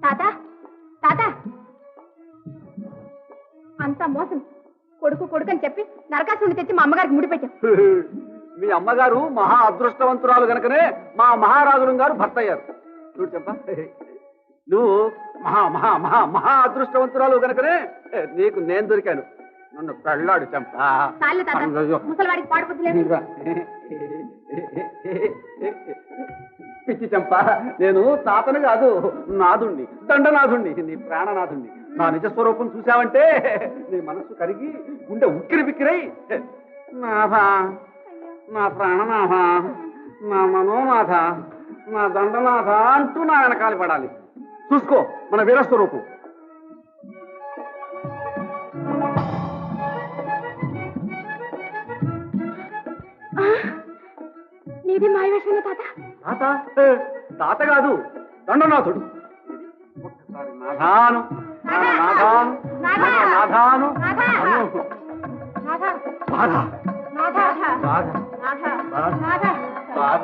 తాత తాత అంతా మోసం. కొడుకు కొడుకు అని చెప్పి నరకాసుని తెచ్చి మా అమ్మగారికి ముడిపెట్టాం. మీ అమ్మగారు మహా అదృష్టవంతురాలు గనుకనే మా మహారాజులు గారు భర్త అయ్యారు. చూడు చెప్ప, నువ్వు మహా మహా మహా మహా అదృష్టవంతురాలు గనుకనే నీకు నేను దొరికాను. నన్ను పెళ్ళాడు చంపా. చాలే తాత, ముసలివాడికి పాడుబుద్ధులేదు. పిచ్చి చంప, నేను తాతను కాదు, నాథుణ్ణి, దండనాథుణ్ణి, నీ ప్రాణనాథుణ్ణి. నా నిజ స్వరూపం చూసావంటే నీ మనస్సు కరిగి గుండె ఉక్కిరి బిక్కిరై నాథా, నా ప్రాణనాథ, నా మనోనాథ, నా దండనాథ అంటూ నా వెనకాల పడాలి. చూసుకో మన వీరస్వరూపం. నీది మాయవేషమే తాత. తాత తాత కాదు, దండనాథుడు. ఒక్కసారి నాథాను నాథాను నాథాను బాధ బాధ బాధ బాధ